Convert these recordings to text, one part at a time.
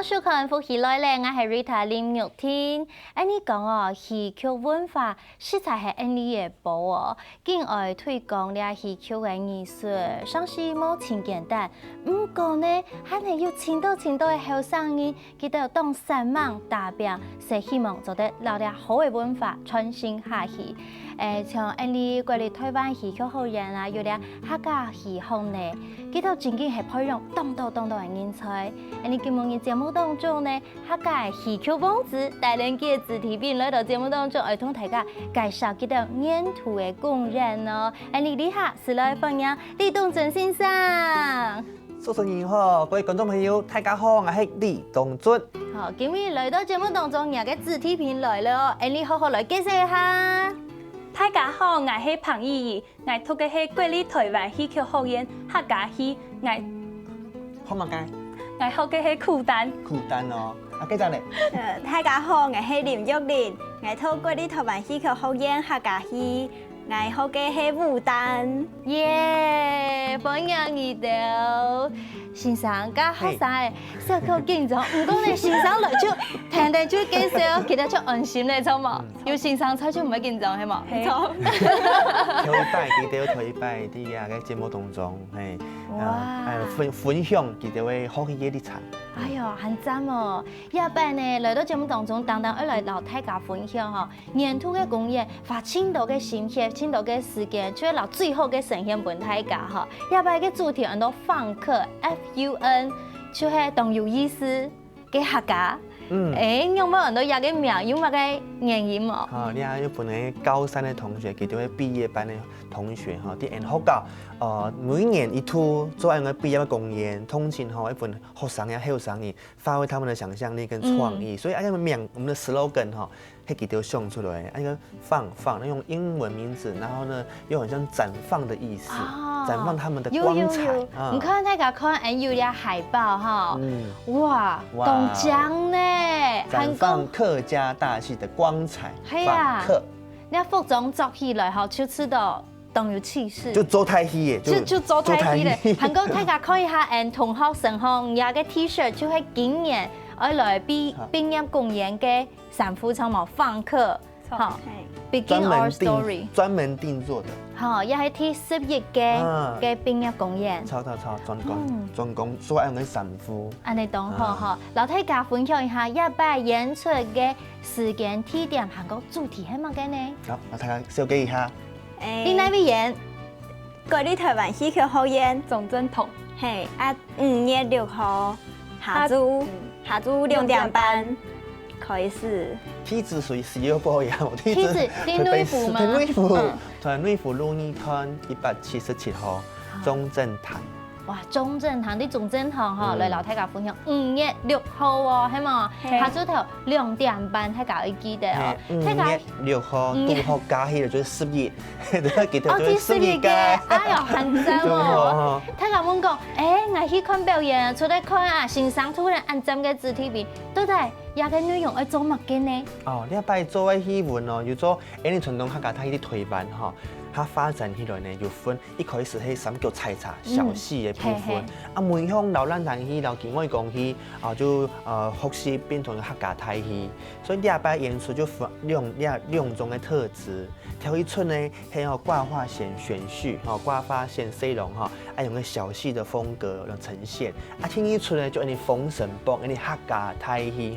收看福喜來咧，我係 Rita 林玉天。安尼講哦，戲曲文化實在係安尼嘅寶哦，竟愛推廣了戲曲嘅藝術，尚是冇真簡單。唔過呢，還係有千多嘅後生人，佢哋當三網大表，是希望做得留了好嘅文化傳承下去。像安尼過嚟台灣戲曲學院啊，有了客家戲腔呢，佢哋真嘅係培養當多嘅人才。安尼今日嘅節目當中呢，客家戲曲王子帶領佢嘅主題兵來到節目當中，來同大家介紹佢哋沿途嘅工人哦。安尼呢下是來歡迎李東尊先生。主持人好，各位觀眾朋友，大家好，我係李東尊。好，今日來到節目當中，有個主題兵來了，安尼好好來介紹一下。大家好，我係彭依怡，我讀嘅係國立台灣戲曲學院客家戲，好嘛該，我學嘅係苦丹。苦丹哦，繼續嚟。大家好，我係林玉玲，我讀國立台灣戲曲學院客家戲，我學嘅係武丹。耶，歡迎你哋。先生加學生嘅小可緊張，唔過你先生來就聽得就介紹，其實就安心咧，錯嘛？有先生猜就唔係緊張係嘛？錯。推擺佢哋推擺啲啊嘅節目當中，係分享佢哋嘅好嘅立場。哎呦，很讚哦！一班呢來到節目當中，當一來留大家分享嗬，沿途嘅公演花千多嘅心血、千多嘅時間，就留最好嘅呈現俾大家嗬。一班嘅主題很多放客 FUN， 就係當有意思嘅客家。有冇人都有嘅名，有冇嘅原因冇？你睇有本嚟高三嘅同學，佢哋係畢業班嘅同學嗬，啲人學教，每年一度做一個畢業嘅公演，通常嗬一本學生呀、後生嘅發揮他們的想象力跟創意，所以按個名，我們的 slogan 嗬，係佢哋想出來，按個放，用英文名字，然後呢又很像綻放的意思，綻放他們的光彩。唔看大家看，有啲海報哈，哇，中獎呢！綻放客家大戲的光彩，放客。你服裝做起來後，就知道當有氣勢。就做太戲嘅，就做太戲咧。韓國大家看一下，同學成行有個 T-shirt 就係今年我來畢業公演嘅衫褲廠冇放客，好 ，Begin Our Story 專門定做的。好，又係第11嘅畢業公演。錯，專攻所有嘅衫褲。安尼當好哈，老大家分享一下一班演出嘅時間、地點、韓國主題係乜嘅呢？好，我大家小記一下。你哪位演？國立台灣戲曲學院總正統。係5月6號下晝2點半開始。梯子屬於14號呀，梯子天瑞府嗎？天瑞府路二段177號中正堂。哇，中正堂啲中正堂嗬，來留大家分享5月6號喎，係嘛？下晝頭2點半，大家會記得哦。5月6號杜學假期就是10月，記得就是10月嘅。哎呦，很讚喎！大家問講，我去看表演，出來看啊，先生突然按讚嘅主題片，到底有個內容要做乜嘅呢？你一擺做嘅戲文哦，要做你傳統客家大戲啲推版嗬。它發展起來呢，就分一開始係三角採茶小戲嘅部分，每項老蘭堂戲、老境外講戲，就學習變成客家大戲，所以第二擺演出就分兩種嘅特質。頭一出呢係掛花線選序，掛花線西龍用個小戲的風格來呈現。聽一出呢就你封神榜，你客家大戲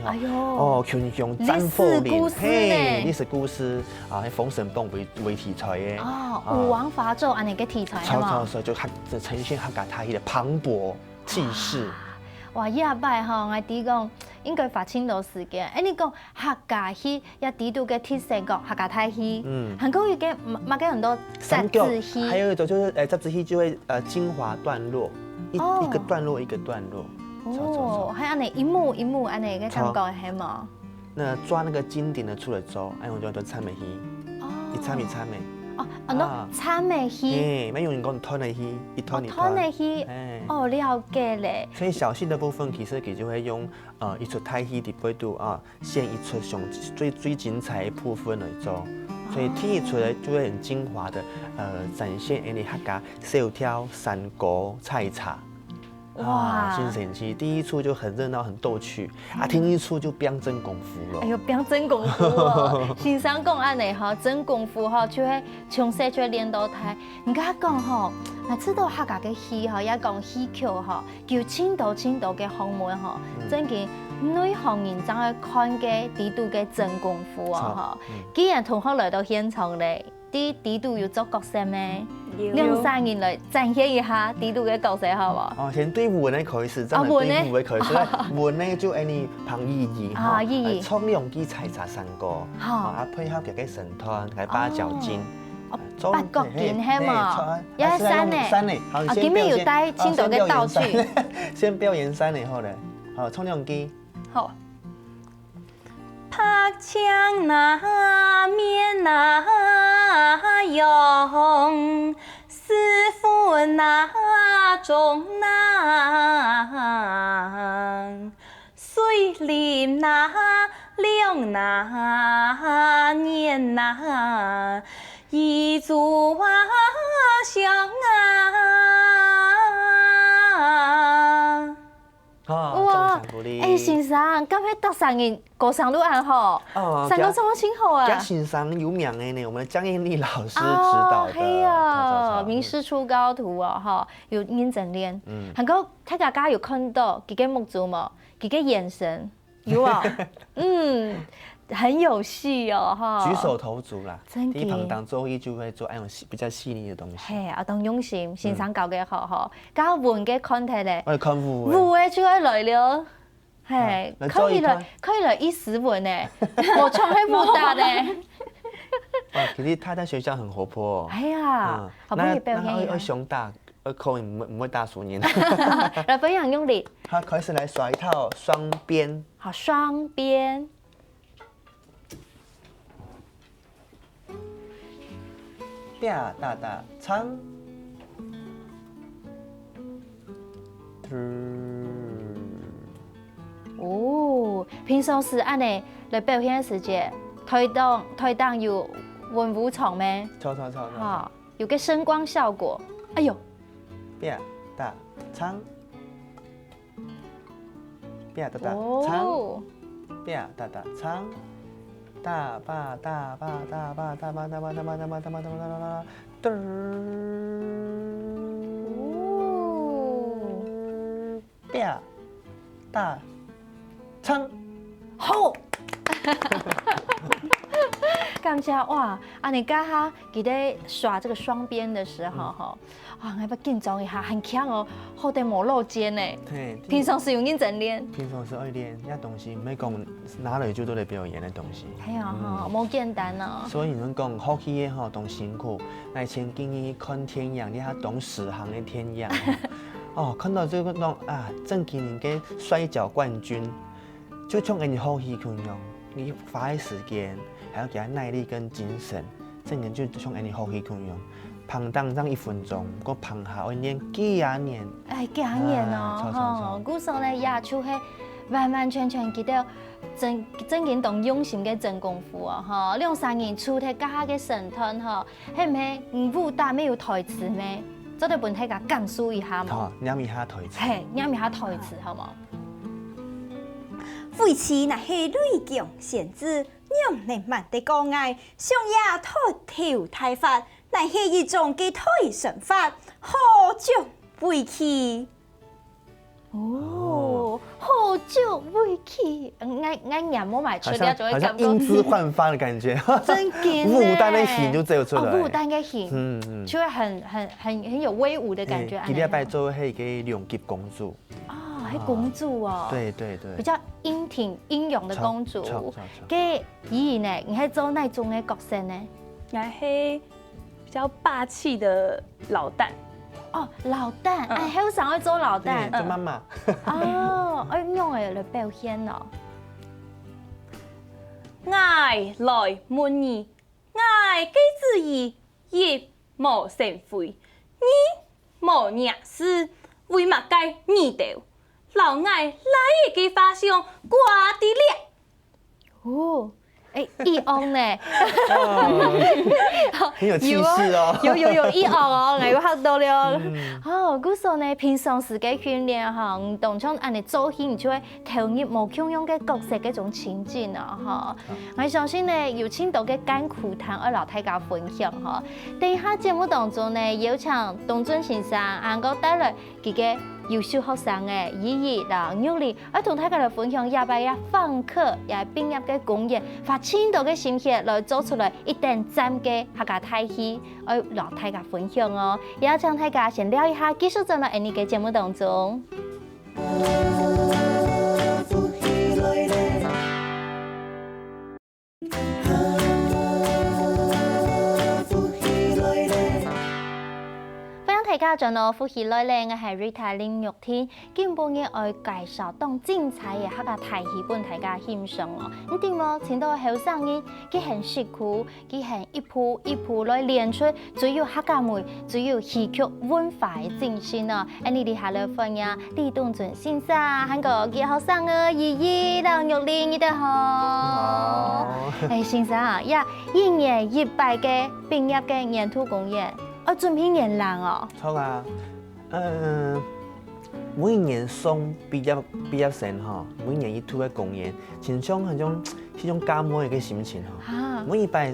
群雄戰火連，歷史故事係封神榜為題材嘅。武王伐紂安尼個題材係嘛？就呈現客家大戲的磅礴氣勢。哇！一擺我哋講應該花千多時間。你講客家戲一啲到嘅鐵成個客家大戲，韓國有嘅乜嘅很多折子戲，還有一種就是折子戲就會精華段落，一個段落一個段落。係安尼一幕一幕安尼嘅感覺係嘛？那抓那個經典的出來做，用咗參美戲，一參美。參美戲，沒有人講團的戲，一團。團的戲，了解咧。所以小戲的部分其實佢就會用一出大戲的配度先一出上最精彩的部分來做，所以第一出來就會很精華的展現你客家小調、山歌、採茶。哇，真神奇！第一出就很热闹、很逗趣，听一出就变真功夫了。哎呦，变真功夫哦！先生讲安尼吼，真功夫吼，就会从小就练到大。人家讲吼，每次到客家嘅戏吼，也讲戏曲吼，叫青岛嘅学问吼，真嘅内行人怎去看嘅地度嘅真功夫啊吼。既然同学来到现场咧，地度要做角色咩？兩三人來展現一下地度嘅角色，好唔好？哦，先對文嘅開始，真係對文嘅開始。文咧就安尼旁意義哈，創兩支採茶三個，配合嘅神團，嘅八角筋。八角筋係嘛？有山咧，好，今日要帶青島嘅道具。先表演山嚟好咧，好，創兩支。好。拍槍那面那用，師傅那種那，水林那兩那年那，一組啊相啊。哇！先生，今日得三人歌唱都很好，三個唱得真好啊！家先生有名嘅呢，我們江燕麗老師指導的。係啊，名師出高徒啊，哈，有認真練。還有大家有看到佢嘅目睭冇？佢嘅眼神有啊，很有戲哦，哈。舉手投足啦，真嘅。一旁當做藝就會做那種比較細膩嘅東西。係啊，當用心，先生教嘅好好，教文嘅 content 咧，我哋看舞嘅就係來了。係，可以來一時文誒，我唱喺武大咧。哇，其實他在學校很活潑哦。係啊，可唔可以表演？要胸大，口唔會大數年。來表演用力。好，開始來耍一套雙邊。好，雙邊。啪大大唱。哦，平常時安尼來表演嘅時節，推檔有文武場咩？錯。好，有個聲光效果。哎呦！啪大唱，啪大大唱，啪大大唱，大把大把大把大把大把大把大把大把大把大把，嘚儿，啪大唱，好。感謝哇！啊，你家下記得耍這個雙邊的時候哈，啊，我要緊張一下，很強哦，好得冇落肩呢。平常時用認真練。平常時愛練，一東西唔係講拿來就都嚟表演嘅東西。係啊，哈，冇簡單啊。所以你們講學戲嘅吼，當辛苦，乃前建議看天陽，你睇懂史航嘅天陽。哦，看到這個啊，正經人嘅摔跤冠軍，就像你學戲咁樣，你花啲時間。還要給他耐力跟精神，正經就像你學戲咁樣，旁當上1分鐘，個旁下要練幾廿年。哎，幾廿年哦，古時候咧也就係完完全全記得正經當用心嘅真功夫啊！哈，2、3年出睇家下嘅神團哈，係唔係武打沒有台詞咩？做對本體家講述一下嘛。好，念一下台詞。係，念一下台詞好冇？為此那係雷強先知。讓你們的講愛，上也脫條太法，乃係一種嘅退神法，好久未去。哦，好久未去，俺也冇買出嚟，好像英姿煥發的感覺。真嘅。武丹的戲就走出來。武丹嘅戲，就會很有威武的感覺。佢哋拜做係個兩級公主。係公主哦，對，比較英挺英勇的公主。嘅以前呢，你係做哪種嘅角色呢？我係比較霸氣的老旦。哦，老旦，哎，好想去做老旦。做媽媽。哦，我用嚟嚟表現咯。愛來滿意，愛給自意，亦無成悔，你無娘事，為乜該你掉？老愛來個花香掛啲咧。哦，一翁呢，很有气势哦。有一翁哦，我學到了。哦，故說呢，平常時嘅訓練哈，當像安尼做戲，你就會投入無窮樣嘅角色嗰種情境啊，哈。我相信呢，有青島嘅甘苦談，我老大家分享哈。等一下節目當中呢，有請董尊先生，能夠帶來佢嘅優秀學生嘅意義啦、努力，我同大家來分享，也把也放課也畢業嘅公演，花青島嘅心血來做出來一定讚嘅客家大戲，我同大家分享哦。也請大家先聊一下，繼續進入呢個節目當中。大家進入歡喜來咧，我係 Rita 林玉天，今半日愛介紹當精彩嘅客家大戲本大家欣賞哦。你點麼？聽到後生人，佢很辛苦，佢很一步一步來練出最有客家味、最有戲曲文化嘅精神哦。你哋下來分享李東尊先生，韓國嘅後生嘅姨姨梁玉玲，你哋好。先生啊，一年100嘅畢業嘅年度公演。準備演lang哦。錯啊，每一年送畢業生吼，每年一出嘅公演，真像嗰種感恩嘅心情吼。每一擺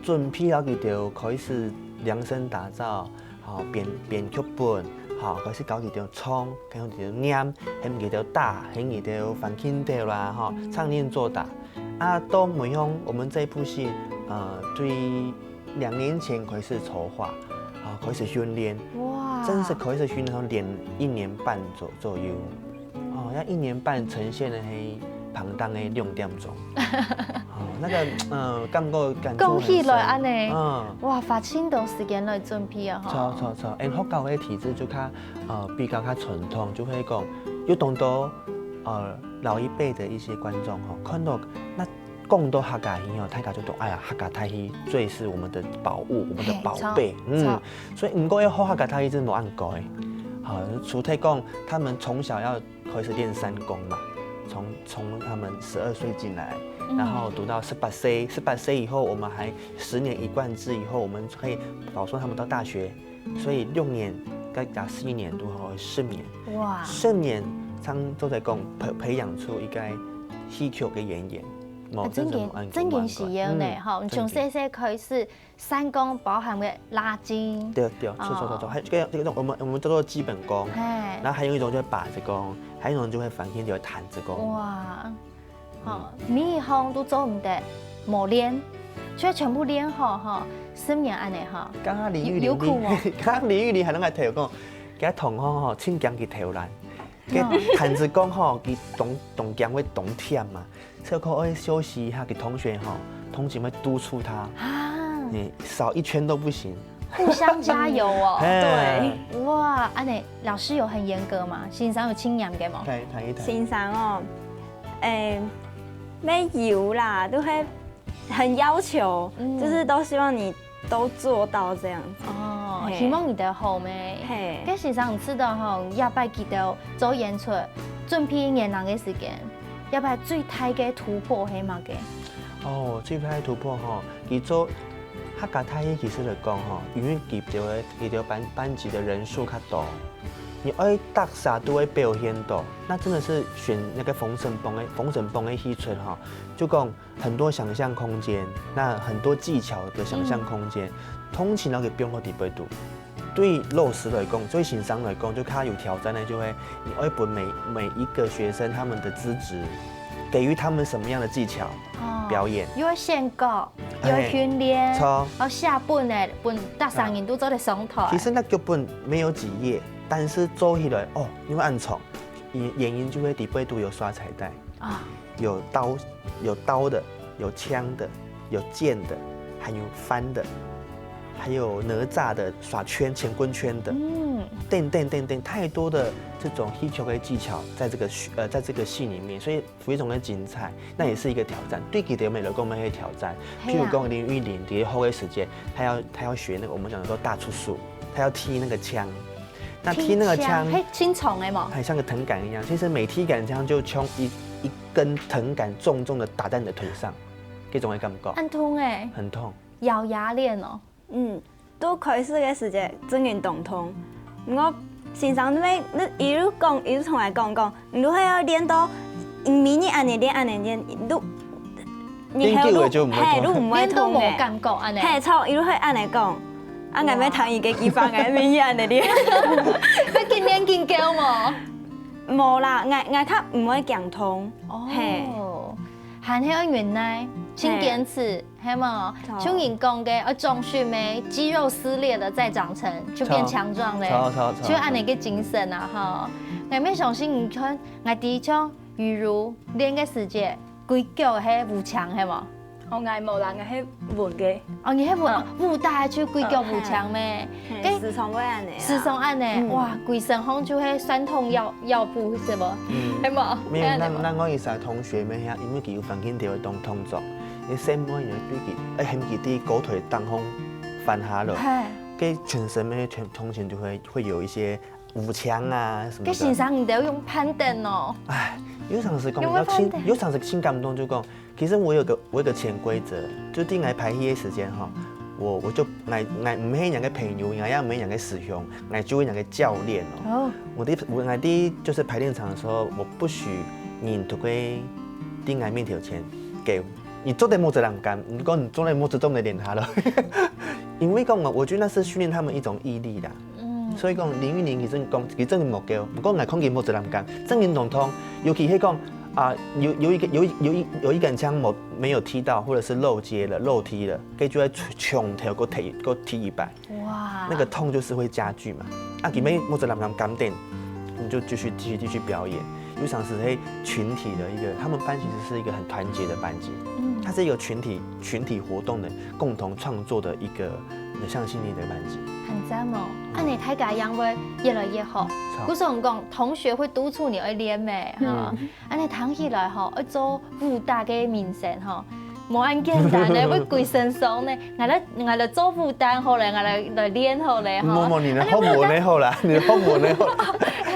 準備了佢就開始量身打造，吼編劇本，吼開始搞佢條唱，開始條念，喺佢條打，喺佢條翻腔調啦，吼唱念做打。到每樣我們這部戲，對2年前開始籌劃，開始訓練，哇！正式開始訓練，練1年半左右，要1年半呈現的係龐大的6點鐘，那個感觸講起來安尼，哇，花青島時間來準備啊！錯，學校嘅體制就比較傳統，就會講有當到老一輩的一些觀眾看到那。講到客家戲哦，大家就懂，哎呀，客家大戲最是我們的寶物，我們的寶貝，所以唔過要學客家大戲真冇按改，除非講他們從小要開始練3功嘛，從他們12歲進來，然後讀到18歲以後，我們還10年一貫制以後，我們可以保送他們到大學，所以6年再加4年都好10年，哇，10年才都在講培養出一個戲曲嘅演員。真件是要呢，吼！從細細開始3功包含嘅拉筋，對，錯，還這個我們叫做基本功，然後還有一種就是把子功，還有一種就會反應就會彈子功。哇，每一項都做唔得，冇練，所以全部練好吼，10年安尼吼。剛剛李玉玲還能夠調講，佢同學吼請講佢調爛，佢彈子功吼佢動講會動忝嘛。這個會休息一下，給同學同學們督促他，你少1圈都不行，互相加油哦。對，哇，安尼老師有很嚴格嗎？先生有請嚴嘅嗎？先生哦，沒有啦，都會很要求，就是都希望你都做到這樣子。哦，希望你的好咩？跟先生唔知道吼，也擺記得做演出，準備演人嘅時間。要不係最大嘅突破係乜嘅？最大嘅突破佢做客家大戲其實嚟講因為佢條班級的人數較多，你愛大家都會表現到，那真的是選那個封神榜嘅戲出就講很多想象空間，那很多技巧嘅想象空間，通常那個變化地不度。對老師來講，對新生來講，就較有挑戰的，就會你會把每一個學生他們的資質，給予他們什麼樣的技巧表演，又要先教，又要訓練，要下本誒，本大三人都做得上台。其實那劇本沒有幾頁，但是做起來因為暗藏，演員就會底背度有刷彩帶有刀的，有槍的，有劍的，還有翻的。還有哪吒的耍圈、乾坤圈的，等，太多的這種戲曲的技巧，在這個戲裡面，所以非常的精彩。那也是一個挑戰，對佢哋每個人嘅挑戰。譬如講林玉玲，啲後嘅時間，他要學那個我們講的說大出術，他要踢那個槍。那踢那個槍，輕重的嘛，還像個藤桿一樣。其實每踢一桿槍就從一根藤桿重重的打在你的腿上。这种的感觉。很痛诶，很痛。咬牙练哦。都开始嘅时节真运动痛。我先生你一路讲，一路同我讲，你都要练到明年安尼练，练久了就唔会痛。都唔会练都无痛嘅。感觉安尼。嘿，错，伊都会安尼讲，啊，硬要谈伊个地方，硬明年安尼练。要紧练紧教无？无啦，硬较唔会讲通。嘿。哦，含迄个原来，请坚持，系冇？像人讲嘅，重训咩，肌肉撕裂了再长成，就变强壮嘞。就按你个精神啊哈！我没相信你看，我第一种比如练个时间，规脚迄武强系冇？我爱无人爱迄稳嘅，哦，你迄武大去规脚武强咩？时常会安尼。时常安尼，哇，规身方就迄酸痛腰部是无？系冇？没有，咱我以前同学们遐，因为佢有房间条动动作，你身每样对佢，嫌佢啲狗腿当空翻下了，佢全身咩通常就会有一些武腔啊什么的。佢先生唔得用攀登哦。唉，有场是讲有场是轻感动就讲，其实我有个潜规则，就定来排戏的时间哈，我就我唔系人嘅朋友，我也唔系人嘅师兄，我就会人嘅教练哦。我的就是排练场的时候，我不许人都会定来面条前给你做的么子人干，你讲你做的么子做的练他了，因为讲我觉得那是训练他们一种毅力啦。所以讲林玉玲其实目标，不过我看见么子人干，正运动通，尤其是讲啊有一杆枪没有踢到，或者是漏接了、漏踢了，跟就在冲跳个踢一百，哇，那个痛就是会加剧嘛。啊，前面么子人干点，你就继续表演。有场是群体的一个，他们班其实是一个很团结的班级，它是一个群体活动的共同创作的一个有向心力的班级。很赞哦，安尼大家样会越来越好。古时候讲同学会督促你去练咩哈，安尼谈起来吼，要做武大嘅名声吼，无按简单咧，要规身爽咧，我来做武大好咧，我来练好咧哈。你的好文咧好啦，你的好文咧好。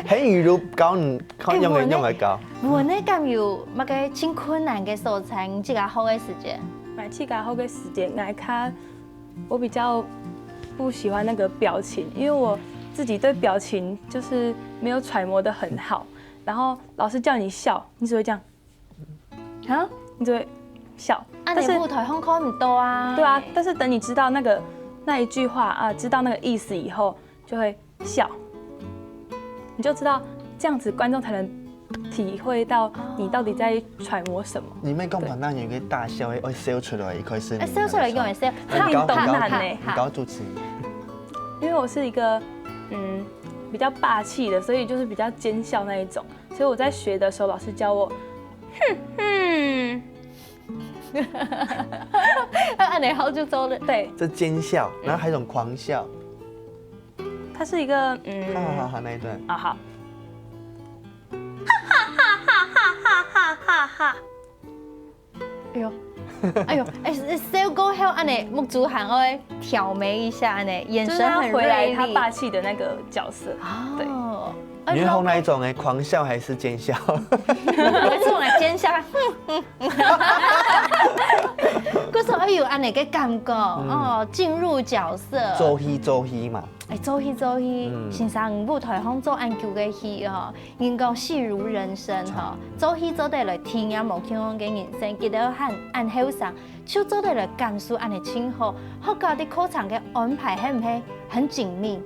喺語錄教唔用嚟教。我呢敢有乜嘅真困難嘅所在，即個好嘅時間。买这个好嘅时间，我比较不喜欢那个表情，因为我自己对表情就是没有揣摩得很好。然后老师叫你笑，你只会这样，啊，你只会笑。但是舞台上看唔到啊。对啊，但是等你知道那一句话啊，知道那个意思以后，就会笑。你就知道这样子观众才能体会到你到底在揣摩什么。你咪讲旁那有个大笑，会笑出来，可以是。笑出来用会笑，很难呢。搞主持。因为我是一个比较霸气的，所以就是比较奸笑那一种。所以我在学的时候，老师教我，按你好就走了。对，这奸笑，然后还有一种狂笑。它是一个好那一段啊好，哈，哎呦，笑过后安尼木竹喊会挑眉一下安尼，眼神很回来锐利。他霸气的那个角色，对。你会吼那一种狂笑还是奸笑？我是我奸笑，可是哎呦，安尼个感觉哦，进入角色。做戏嘛。做戏，先生舞台上做安久嘅戏吼，人讲戏如人生吼，做戏做得来天也无听讲嘅人生，记得喊按后生，就做得来感受安尼真好，学校啲课程嘅安排係唔係很緊密？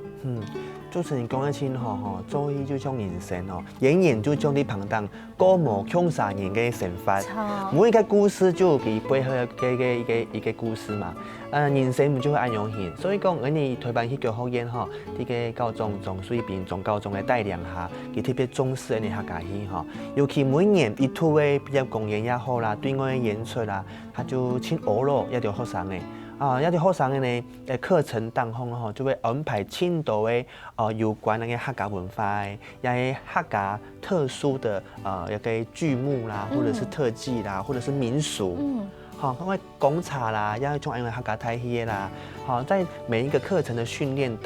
主持人講得清楚做戲就像人生演員就像你旁當歌舞腔殺人嘅成法，每一個故事就有佢背後嘅一個故事嘛。人生唔就會安樣演，所以講我哋台灣戲劇學院啲個高中中水平中高中嘅帶領下，佢特別重視呢客家戲尤其每年一套嘅畢業公演也好啦，對外嘅演出啦，他就請學咯一條學生嘅。一啲學生嘅呢課程當中就會安排青島嘅有關那個客家文化嘅，也係客家特殊的一個劇目啦，或者是特技啦，或者是民俗。因為講茶啦，也係種因為客家太戲啦。在每一個課程的訓練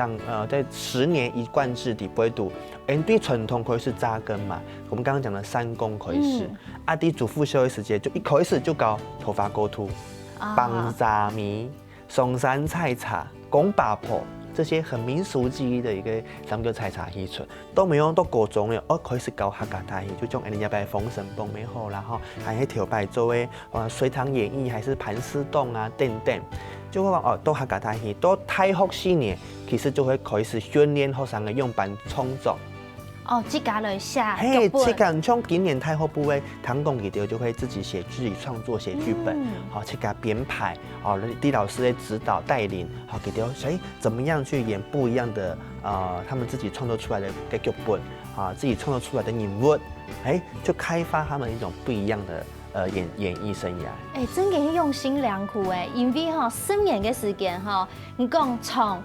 在10年一貫制地不會讀，對傳統可以是扎根嘛。我們剛剛講的3公可以是，啲主副修嘅時間就一開始就搞頭髮構圖。棒炸米、松山菜茶、公把婆。这些很民俗记忆的一个咱叫菜茶戏出，都没有到高中了，开始教客家台戏，就将人家拜《封神榜》也好啦，吼，还是条拜做的隋唐演义，还是盘丝洞啊等等，就会讲到客家台戏，到大学4年，其实就会开始训练学生的用版创作。自家来写嘿，剧本。像今年太后部位，唐董给丢就会自己自己创作写剧本，好，去给他编排，李老师的指导带领，好给丢，怎么样去演不一样的他们自己创作出来的剧本，自己创作出来的人物，就开发他们一种不一样的演艺生涯。真嘅用心良苦因为4年嘅时间你讲从。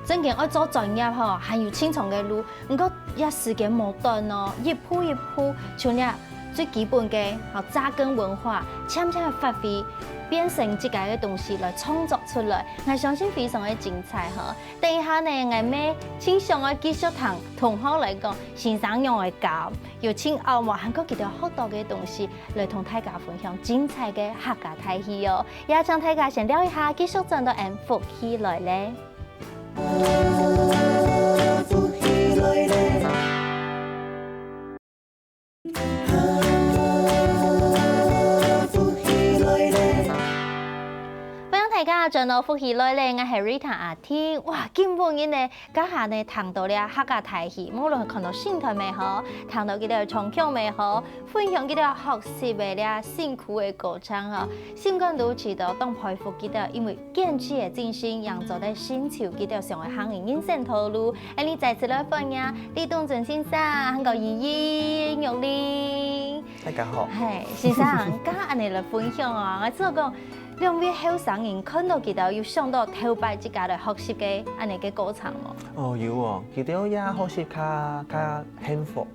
真嘅要做专业还有清长嘅路，不过也时间无短一步一步，像咧最基本嘅扎根文化，悄悄发挥，变成自家嘅东西来创作出来，我相信非常的精彩等一下呢，我们请上嘅继续同学来讲，先生用嚟教，又请澳门韩国其他好多嘅东西来同大家分享精彩嘅客家台戏也请大家先聊一下，继续轉到福起來咧。大家轉到福喜來咧，我係 Rita 阿天。哇，根本嘅呢，家下呢談到了客家台戲，無論看到新台美好，談到佢哋唱腔美好，分享佢哋學習嘅咧辛苦嘅過程心感都知道當佩服佢哋，因為堅持嘅精神，讓做得新潮佢哋成為行業人生道路。你再次來分享李東俊先生，韓國姨姨玉玲。大家好。係先生，家下你來分享我知道講。兩位後生人看到佢哋要上到頭擺自家來學習嘅安尼嘅過程有佢哋也學習較幸福，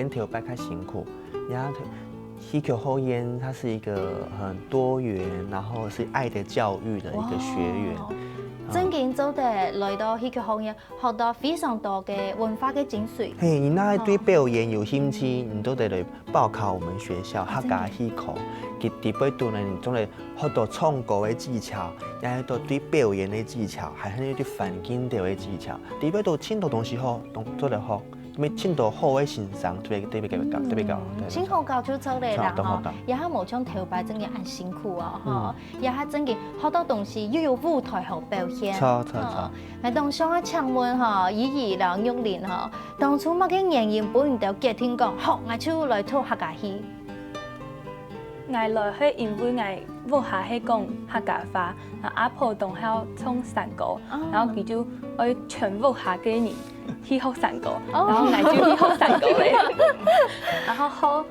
頭擺較辛苦，也戲曲後院它是一個很多元，然後是愛的教育的一個學院。真嘅做得來到戲曲學院，學到非常多嘅文化嘅精髓。你那對表演有興趣，你都得來報考我們學校客家戲曲。佢第八度呢，你總嚟學到唱歌嘅技巧，也係到對表演嘅技巧，還係對環境調嘅技巧。第八度簽到東西好，做得好。咪簽到好嘅欣賞，特別高。先好教出嚟啦，也係無像頭擺真嘅咁辛苦也係真嘅好多東西又有舞台好表現。錯。咪當上嘅請問姨姨啦、玉玲當初乜嘅原因本就結聽講，好我就來做客家戲。我來係因為我屋下係講客家話，阿婆同校唱山歌，然後佢就愛全屋下嘅人去學山歌，然後我就去學山歌咧。然後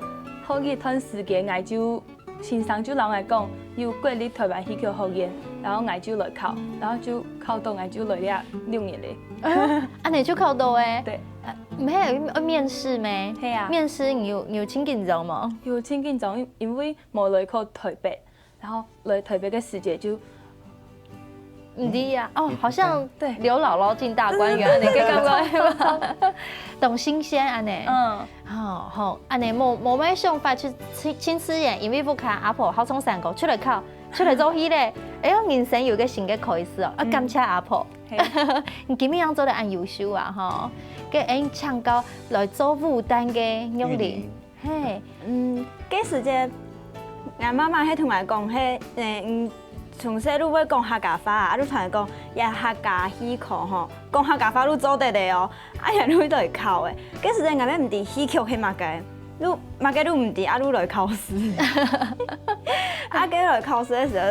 好一段時間，我就先生就老我講要過嚟台灣戲劇學院，然後我就來考，然後就考到我就來了6年咧。你就考到對。唔係要面試咩？係啊。面試你有真緊張嗎？有真緊張，因為冇來過台北，然後來台北嘅時間就唔知呀。好像對劉姥姥進大觀園，你嘅感覺懂新鮮安尼。好，安尼冇咩想法去親自演，因為不看阿婆好唱山歌出來考，出來做戲咧。人生有個新嘅開始感謝阿婆。你點樣做得咁優秀啊？嘅唱到來做舞擔嘅玉玲。嗰時陣，我媽媽喺同我講，從細都會講客家話，都同人講，也客家戲曲講客家話都做得嚟人都來考嘅。嗰時陣我哋唔知戲曲係乜嘅，乜嘅都唔知，都來考試。嘅來考試嘅時候，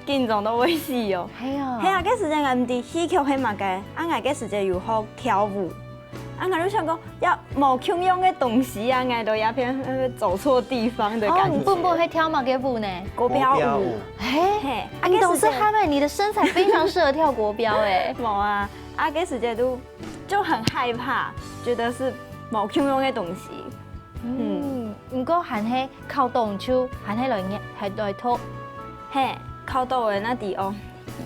緊張到會死係啊，嗰時陣我唔知戲曲係乜嘅，我嗰時陣要學跳舞。我都想講，要冇共用嘅東西我都有偏走錯地方的感覺。你本係跳乜嘅舞呢？國標舞。你懂是他們，你的身材非常適合跳國標冇啊，嗰時間都就很害怕，覺得是冇共用嘅東西。唔過還係靠動手，還係來拖。靠到嘅那啲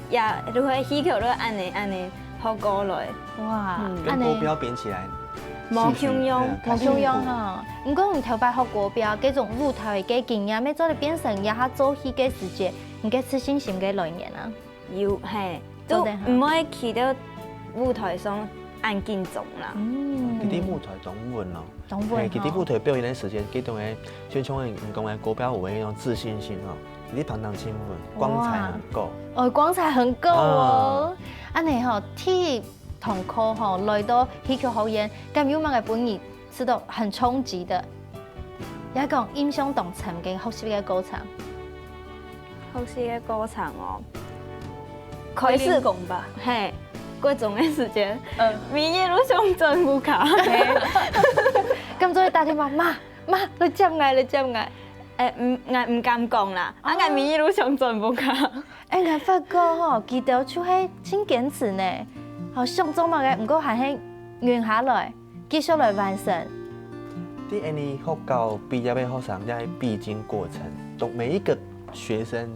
也都係戲劇都安尼學過來。哇！跟國標比起來，冇共用唔過唔頭擺學國標，嗰種舞台嘅經驗，咩做嚟變成也下做戲嘅時節，你嘅自信心嘅来源啊？有嘿，都唔会去到舞台上按紧张啦。佢啲舞台动稳咯，佢啲舞台表演嘅時間，佢同嘅就像人講嘅國標舞嘅那種自信心哦，佢啲旁當親吻，光彩很夠。哦，光彩很夠哦。安尼吼，體育同課吼來到戲劇學院，咁有乜嘅本意是到很衝擊的，也講印象同沉嘅學習嘅過程。學習嘅過程哦，開始講吧，嘿。嗰種嘅時間，每日都想進步卡。咁所以打電話，媽，你接嗌，你接嗌。唔敢講啦，我每日都想進步卡。我發覺吼，佢哋就係真堅持呢，好想做乜嘅，唔過係喺軟下來，繼續來完成。啲安尼學校畢業嘅學生，在必經過程，讀每一個學生。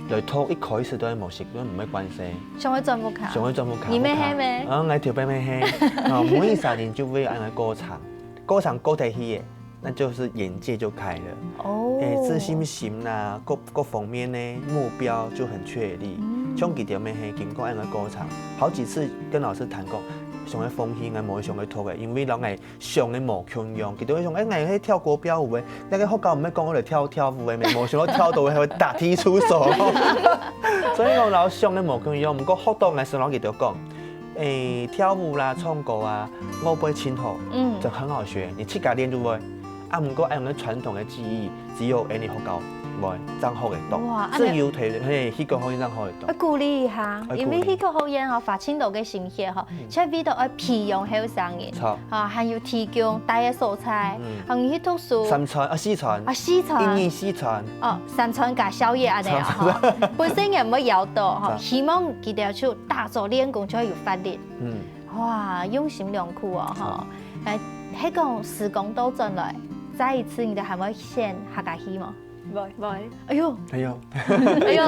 來讀一開始都係模式，都唔係關係。上去進步卡。上去進步卡。你咩戲咩？我條邊咩戲？每3年就會按個歌唱，歌唱過得去，那就是眼界就開了。哦。自信心啦，各方面呢目標就很確立。像佢條咩戲，經過按個歌唱，好幾次跟老師談過。上嘅風險係冇上去讀嘅，因為人係上嘅無強用，佢都會想誒，我去跳國標舞嘅，那個學校唔係講我嚟跳舞嘅，咪冇想到跳到係會大體出手。所以我老上嘅無強用，唔過學到嘅時候，佢就講跳舞啦、唱歌啊，我不會清楚，就很好學，你自家練就會。啊，唔過按我哋傳統嘅技藝，只有喺你學校。真好嘅讀，只要睇戲劇學院真好嘅讀。我鼓勵一下，因為戲劇學院吼發展到嘅新血吼，即係為到要培養後生人，嚇，還有提供大嘅素材，還有去讀書。三餐四餐。四餐。英語四餐。哦，三餐加宵夜安尼啊，吼，本身也唔會搖到，吼，希望佢哋去大做練功就會有發力。哇，用心良苦哦，吼，迄個時光倒轉來，再一次你哋還會選客家戲嗎？唔會，哎呦，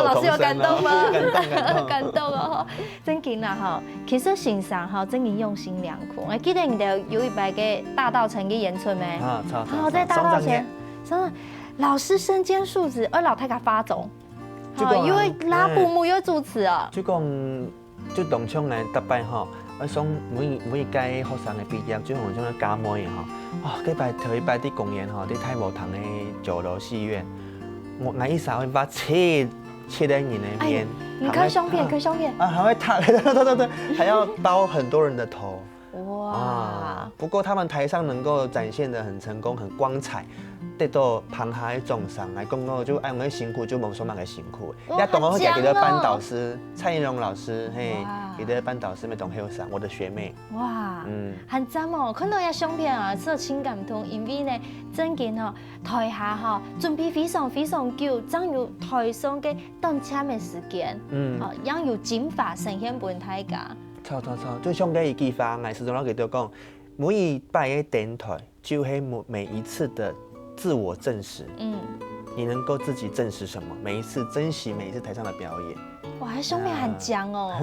老師有感動嗎？感動哦，真勁啦吼！其實欣賞吼，真係用心良苦。我記得你哋有一擺嘅大稻埕嘅演出咩？在大稻埕，真的老師身兼數職，而老太家發總，因為拉布木又主持啊。就講就當場嚟特別吼，我想每一屆學生嘅畢業，就好像家妹吼，啊，嗰擺頭一擺啲公演吼，啲太和堂嘅酒樓戲院。我一手會把切在你那邊，你看相片，啊，還會燙，對，還要包很多人的頭。哇！不過他們台上能夠展現得很成功、很光彩，得到旁下嘅獎賞來講講，就按我辛苦就冇什麼嘅辛苦。一同我佢嘅班導師蔡依蓉老師，嘿，佢嘅班導師咪同後生，我的學妹。哇，很讚哦！看到一相片啊，真係情感痛，因為呢，真嘅吼，台下吼準備非常非常久，真有台上嘅短暫嘅時間，哦，讓有精華呈現俾大家。錯，就像嗰一句話，藝術總老佢都講，每一擺嘅電台就係每一次的自我證實。你能夠自己證實什麼？每一次珍惜每一次台上的表演。哇，相片很強哦！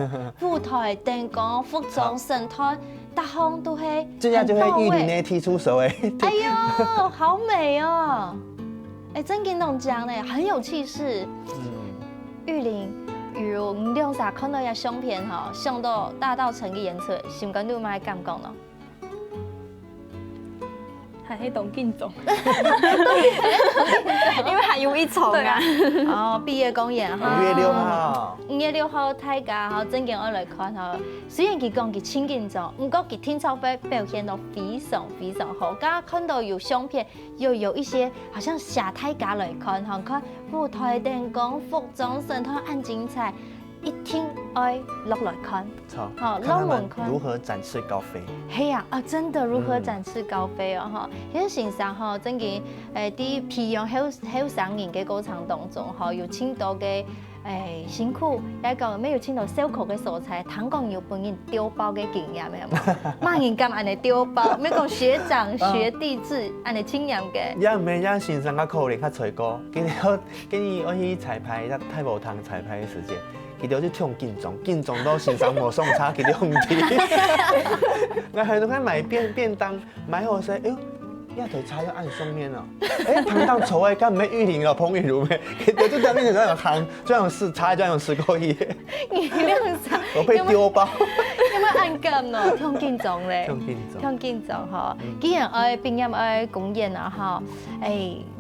舞台、燈光、服裝、神態，大項都係這樣就係玉林呢踢出手誒！哎呦，好美哦！哎，真給弄講呢，很有氣勢。玉林。如你兩下看到一相片吼，想到大稻埕嘅演出，心感你有咩感覺呢？係喺度緊張，因為還有一場啊。哦，畢業公演哈。5月6號。5月6號大家吼真嘅我來看吼，雖然佢講佢輕緊張，不過佢天朝飛表現得非常非常好。剛剛看到有相片，又有一些好像下大家來看吼，看舞台燈光、服裝、神態很精彩。一定愛落來看，好，看他們如何展翅高飛。係啊，真的如何展翅高飛哦，哈！其實線上哈，真嘅啲培養後生人嘅過程當中，哈，有青島嘅辛苦，一個咩有青島燒烤嘅素材，坦講有本人丟包嘅經驗嘅嘛，乜人敢安尼丟包？咩講學長學弟制安尼經驗嘅？也唔係，也線上較可憐，較隨歌。今日我去彩排，一太無通彩排嘅時間。佢哋好似唱緊張到線上無送差，佢哋唔知。我去到間買便當，買好勢，哎呦，要对茶要按双面哦。哎，糖当丑哎，敢唔咩玉玲咯，彭玉如咩？对，就在面前这样行，这样试茶这样试过去。你亮啥？我被丢包。有冇按感咯？挺紧张咧，挺紧张吼。既然爱毕业爱公演啊吼，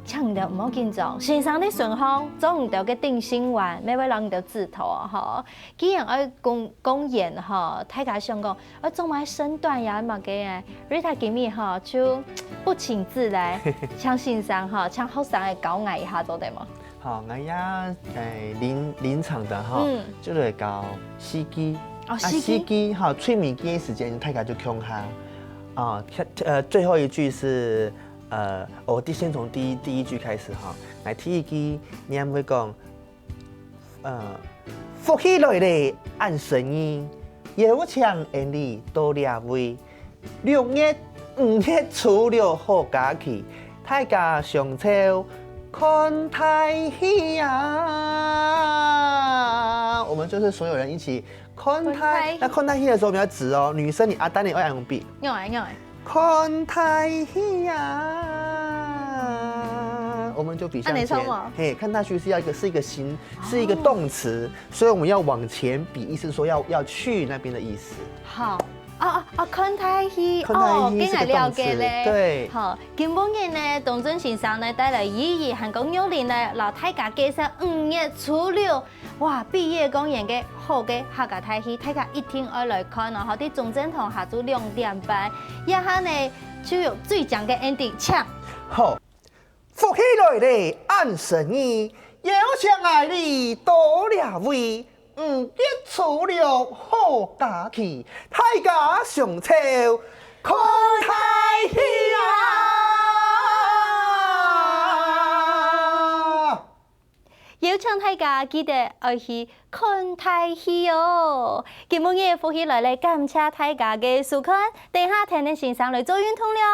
请你唔好紧张，先生你顺风，总唔到个定心丸，每位人唔到字头啊吼。既然爱公演吼，大家想讲，总买身段呀嘛嘅，Rita 今日吼就不请自来，请先生吼，请后生来教我一下做得吗？好，我呀临场的哈，就来教司机。司机哈，催眠机的时间，大家就空下。最后一句是我先从第一句开始哈。来第一句，你会讲福气来咧按生意，有请因你多两位。6月5月初6好假期，大家上车看台戏啊！我们就是所有人一起。看台，那看台戏的时候我们要直哦，女生你阿丹你要用笔。用来。看台戏呀，我们就比向前。嘿，看台戏是一个形，是一个动词，所以我们要往前比，意思说要去那边的意思。好。看台戏是个了解咧。对，好，今本日呢，董尊先生呢带来意义韩国幼年呢，老大家介绍5月初6，哇，毕业公演嘅好嘅客家台戏，大家一定要来看哦。好啲中正堂下晝2點半，一下呢就有最獎嘅 ending 唱。好，福氣來咧按生意，有請愛你多兩位。5月初6好假期，大家上車看台戲啊！邀請大家記得愛去看台戲哦。今日嘅福氣來咧，感謝大家嘅收看，等下聽你先生來做運動了。